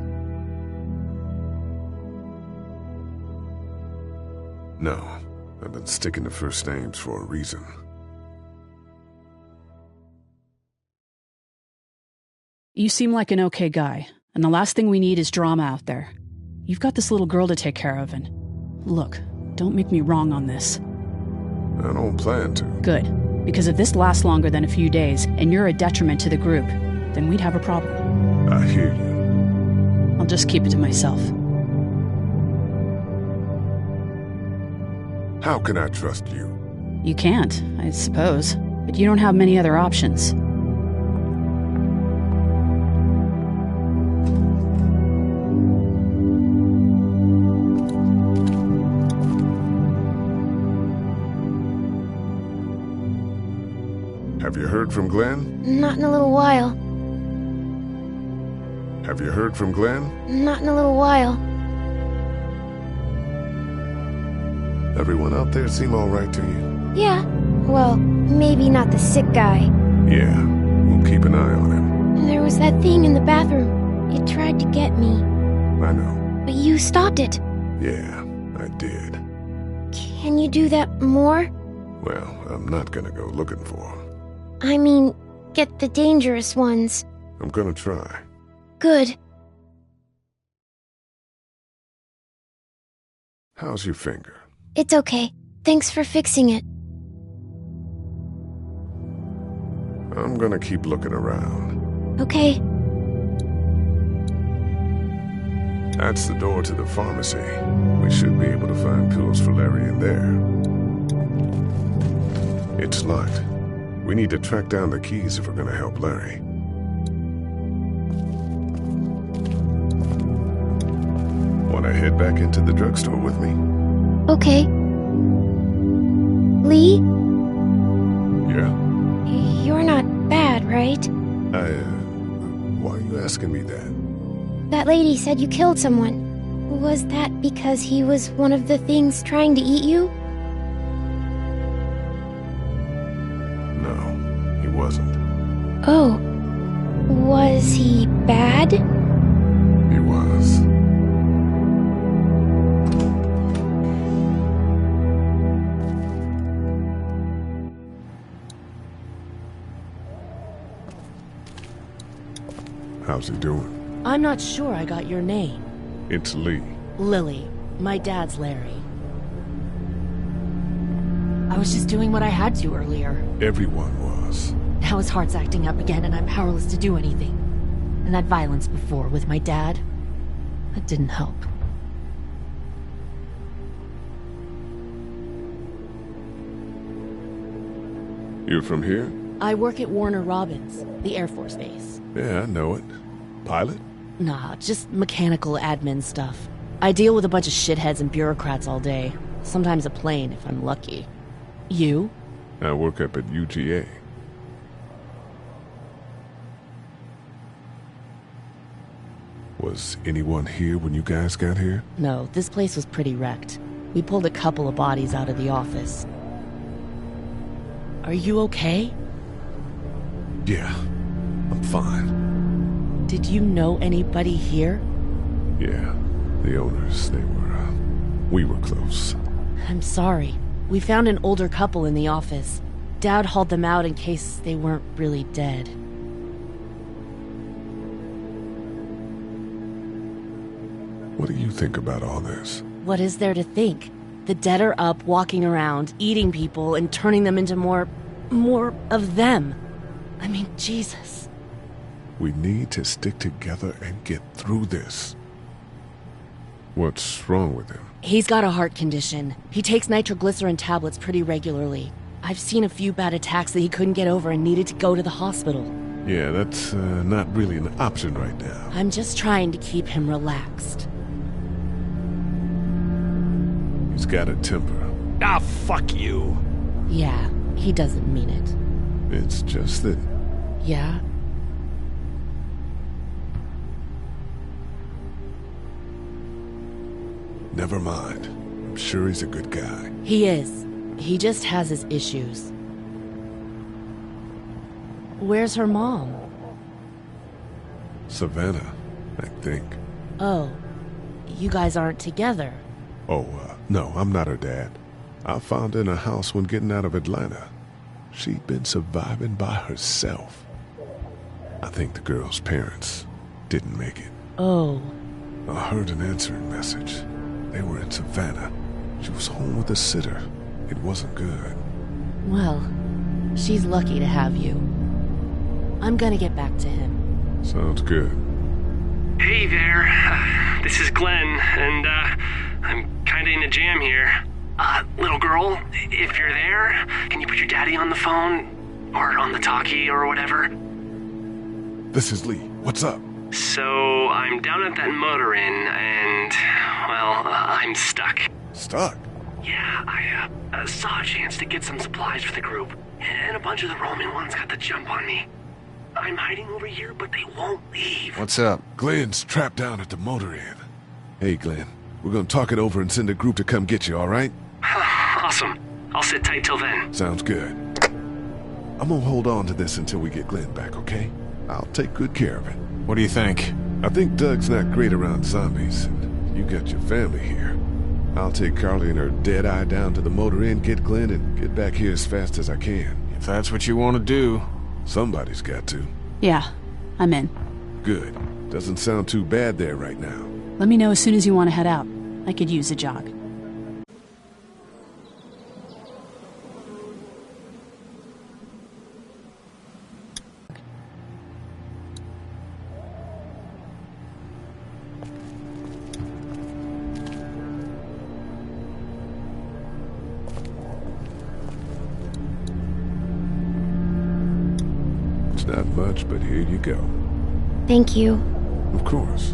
No, I've been sticking to first names for a reason. You seem like an okay guy, and the last thing we need is drama out there. You've got this little girl to take care of, and... Look, don't make me wrong on this. I don't plan to. Good, because if this lasts longer than a few days, and you're a detriment to the group, then we'd have a problem. I hear you. I'll just keep it to myself. How can I trust you? You can't, I suppose, but you don't have many other options. Have you heard from Glenn? Not in a little while. Have you heard from Glenn? Not in a little while. Everyone out there seem all right to you? Yeah. Well, maybe not the sick guy. Yeah, we'll keep an eye on him. There was that thing in the bathroom. It tried to get me. I know. But you stopped it. Yeah, I did. Can you do that more? Well, I'm not gonna go looking for him. I mean, get the dangerous ones. I'm gonna try. Good. How's your finger? It's okay. Thanks for fixing it. I'm gonna keep looking around. Okay. That's the door to the pharmacy. We should be able to find pills for Larry in there. It's locked. We need to track down the keys if we're gonna help Larry. Wanna head back into the drugstore with me? Okay. Lee? Yeah? You're not bad, right? Why are you asking me that? That lady said you killed someone. Was that because he was one of the things trying to eat you? No, he wasn't. Oh. Was he bad? He was. How's he doing? I'm not sure I got your name. It's Lee. Lily. My dad's Larry. I was just doing what I had to earlier. Everyone was. Now his heart's acting up again and I'm powerless to do anything. And that violence before with my dad, that didn't help. You're from here? I work at Warner Robins, the Air Force Base. Yeah, I know it. Pilot? Nah, just mechanical admin stuff. I deal with a bunch of shitheads and bureaucrats all day. Sometimes a plane, if I'm lucky. You? I work up at UGA. Was anyone here when you guys got here? No, this place was pretty wrecked. We pulled a couple of bodies out of the office. Are you okay? Yeah, I'm fine. Did you know anybody here? Yeah, the owners, we were close. I'm sorry. We found an older couple in the office. Dad hauled them out in case they weren't really dead. What do you think about all this? What is there to think? The dead are up, walking around, eating people, and turning them into more of them. I mean, Jesus. We need to stick together and get through this. What's wrong with him? He's got a heart condition. He takes nitroglycerin tablets pretty regularly. I've seen a few bad attacks that he couldn't get over and needed to go to the hospital. Yeah, that's not really an option right now. I'm just trying to keep him relaxed. He's got a temper. Ah, fuck you. Yeah, he doesn't mean it. It's just that... Yeah? Never mind. I'm sure he's a good guy. He is. He just has his issues. Where's her mom? Savannah, I think. Oh, you guys aren't together. Oh, no, I'm not her dad. I found her in a house when getting out of Atlanta. She'd been surviving by herself. I think the girl's parents didn't make it. Oh. I heard an answering message. They were in Savannah. She was home with a sitter. It wasn't good. Well, she's lucky to have you. I'm gonna get back to him. Sounds good. Hey there. This is Glenn, and I'm kinda in a jam here. Little girl, if you're there, can you put your daddy on the phone? Or on the talkie or whatever? This is Lee. What's up? So, I'm down at that motor inn, and, well, I'm stuck. Stuck? Yeah, I saw a chance to get some supplies for the group, and a bunch of the Roman ones got the jump on me. I'm hiding over here, but they won't leave. What's up? Glenn's trapped down at the motor inn. Hey, Glenn, we're gonna talk it over and send a group to come get you, all right? Awesome. I'll sit tight till then. Sounds good. I'm gonna hold on to this until we get Glenn back, okay? I'll take good care of it. What do you think? I think Doug's not great around zombies, and you got your family here. I'll take Carly and her dead eye down to the motor inn, get Glenn, and get back here as fast as I can. If that's what you want to do. Somebody's got to. Yeah, I'm in. Good. Doesn't sound too bad there right now. Let me know as soon as you want to head out. I could use a jog. Not much, but here you go. Thank you. Of course.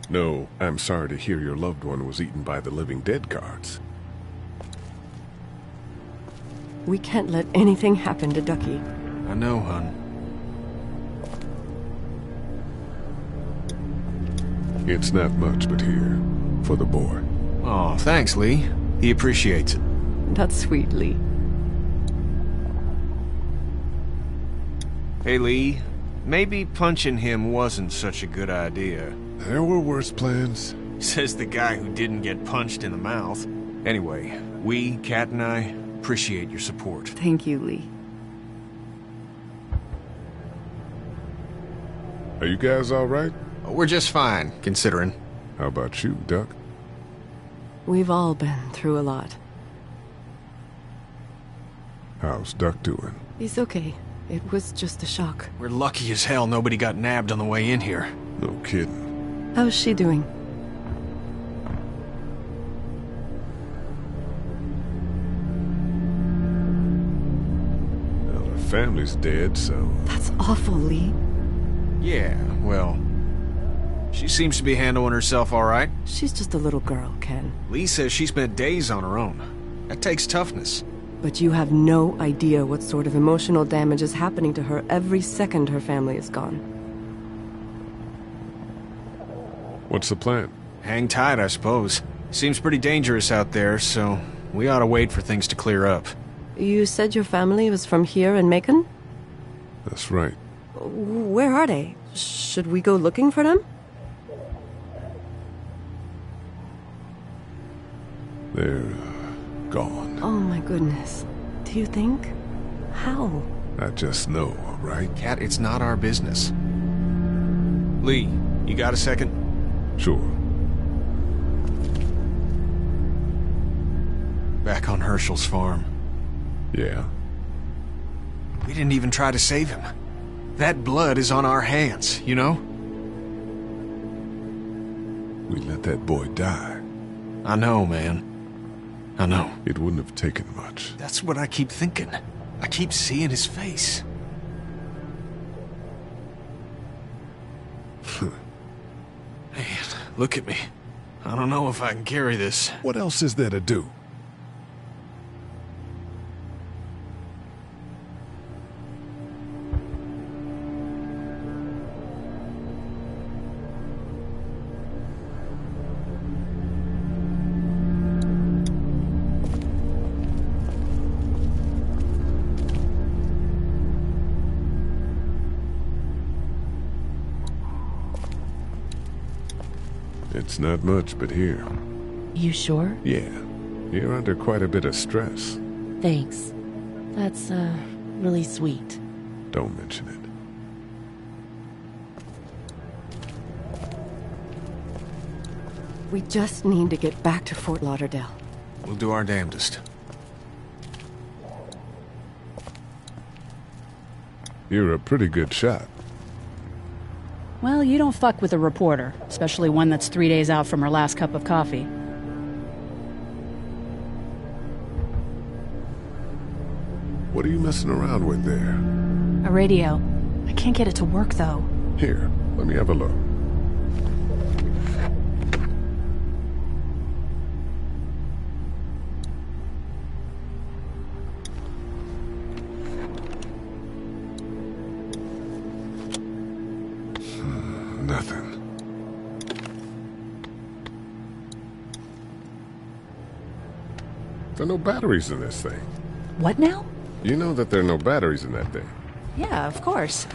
No, I'm sorry to hear your loved one was eaten by the living dead guards. We can't let anything happen to Ducky. I know, hon. It's not much, but here, for the boy. Oh, thanks, Lee. He appreciates it. That's sweet, Lee. Hey, Lee. Maybe punching him wasn't such a good idea. There were worse plans. Says the guy who didn't get punched in the mouth. Anyway, we, Kat and I, appreciate your support. Thank you, Lee. Are you guys all right? We're just fine, considering. How about you, Duck? We've all been through a lot. How's Duck doing? He's okay. It was just a shock. We're lucky as hell nobody got nabbed on the way in here. No kidding. How's she doing? Well, her family's dead, so... That's awful, Lee. Yeah, well... She seems to be handling herself all right. She's just a little girl, Ken. Lee says she spent days on her own. That takes toughness. But you have no idea what sort of emotional damage is happening to her every second her family is gone. What's the plan? Hang tight, I suppose. Seems pretty dangerous out there, so we ought to wait for things to clear up. You said your family was from here in Macon? That's right. Where are they? Should we go looking for them? They're gone. Oh my goodness. Do you think? How? I just know, all right? Cat, it's not our business. Lee, you got a second? Sure. Back on Herschel's farm. Yeah? We didn't even try to save him. That blood is on our hands, you know? We let that boy die. I know, man. I know. It wouldn't have taken much. That's what I keep thinking. I keep seeing his face. Man, look at me. I don't know if I can carry this. What else is there to do? It's not much, but here. You sure? Yeah. You're under quite a bit of stress. Thanks. That's, really sweet. Don't mention it. We just need to get back to Fort Lauderdale. We'll do our damnedest. You're a pretty good shot. Well, you don't fuck with a reporter, especially one that's 3 days out from her last cup of coffee. What are you messing around with there? A radio. I can't get it to work, though. Here, let me have a look. Nothing. There are no batteries in this thing. What now? You know that there are no batteries in that thing. Yeah, of course.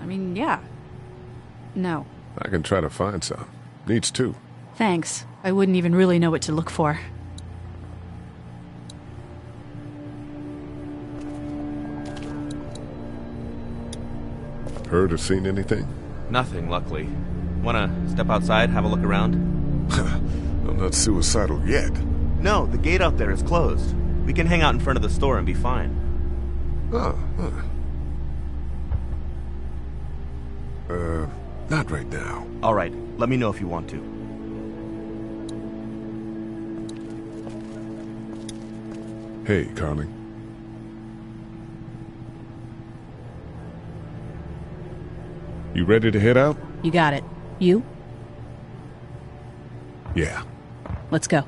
I mean, yeah. No. I can try to find some. Needs two. Thanks. I wouldn't even really know what to look for. Heard or seen anything? Nothing, luckily. Wanna step outside, have a look around? I'm not suicidal yet. No, the gate out there is closed. We can hang out in front of the store and be fine. Not right now. All right, let me know if you want to. Hey, Carly. You ready to head out? You got it. You? Yeah. Let's go.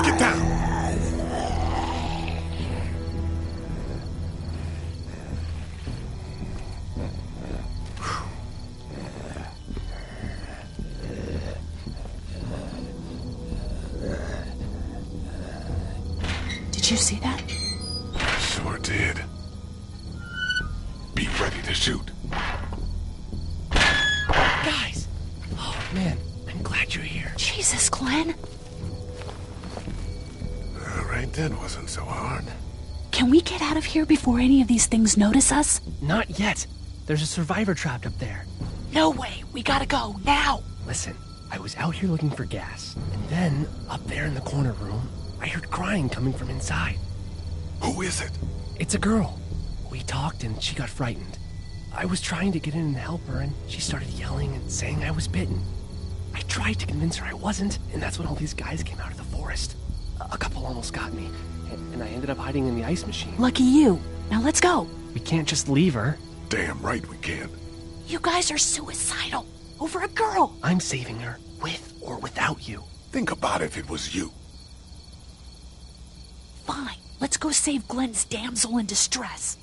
Get down! Did you see that? Sure did. Be ready to shoot. Guys! Oh, man, I'm glad you're here. Jesus, Glenn. All right, that wasn't so hard. Can we get out of here before any of these things notice us? Not yet. There's a survivor trapped up there. No way. We gotta go, now. Listen, I was out here looking for gas, and then, up there in the corner room, I heard crying coming from inside. Who is it? It's a girl. We talked and she got frightened. I was trying to get in and help her, and she started yelling and saying I was bitten. I tried to convince her I wasn't, and that's when all these guys came out of the forest. A couple almost got me, and I ended up hiding in the ice machine. Lucky you. Now let's go. We can't just leave her. Damn right we can't. You guys are suicidal. Over a girl. I'm saving her, with or without you. Think about if it was you. Fine. Let's go save Glenn's damsel in distress.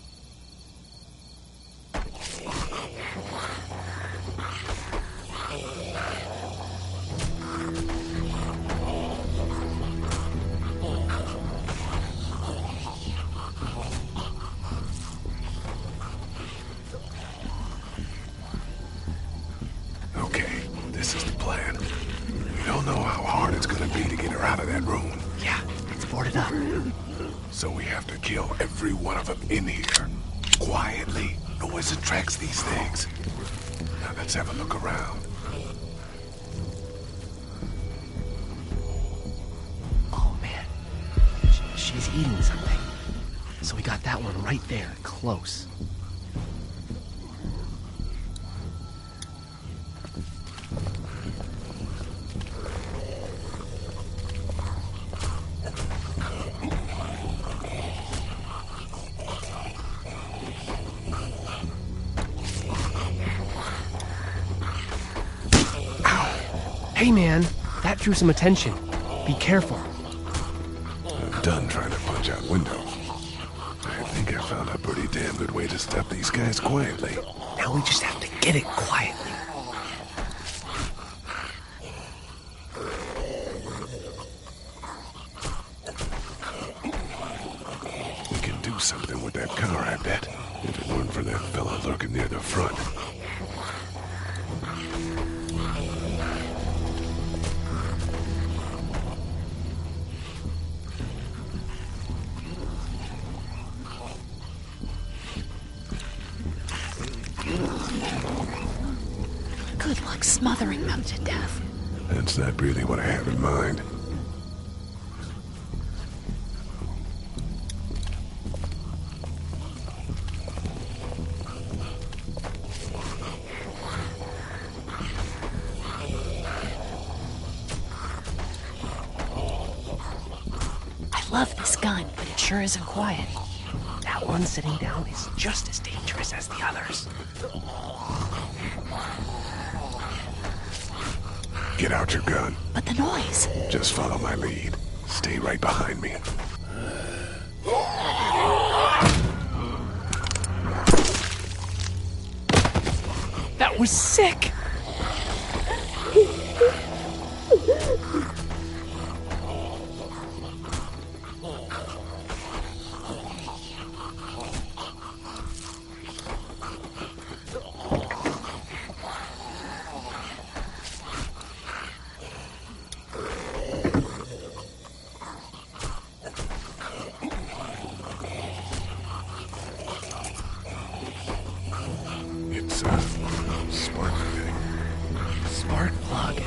This is the plan. We don't know how hard it's gonna be to get her out of that room. Yeah, it's boarded up. So we have to kill every one of them in here. Quietly. Noise attracts these things. Now let's have a look around. Oh, man. She's eating something. So we got that one right there, close. Hey, man, that drew some attention. Be careful. I'm done trying to punch out windows. I think I found a pretty damn good way to stop these guys quietly. Now we just have to get it quietly. We can do something with that car, I bet. If it weren't for that fella lurking near the front. Good luck smothering them to death. That's not really what I have in mind. I love this gun, but it sure isn't quiet. That one sitting down is just as dangerous as the others. Get out your gun. But the noise. Just follow my lead. Stay right behind me. That was sick! It's a spark thing. Spark plug.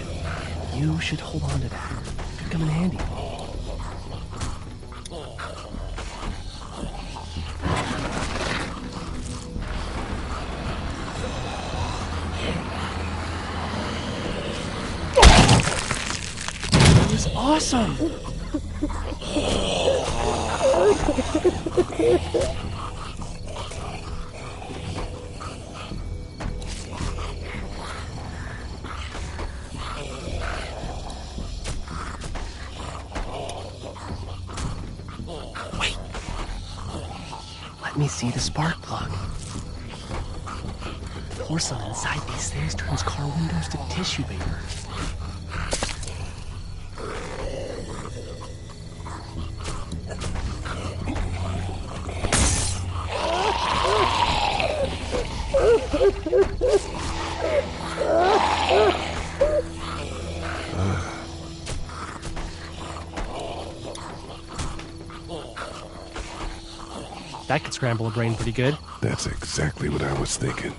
You should hold on to that. Could come in handy. That was awesome! Wait. Let me see the spark plug. Porcelain inside these things turns car windows to tissue paper. That could scramble a brain pretty good. That's exactly what I was thinking.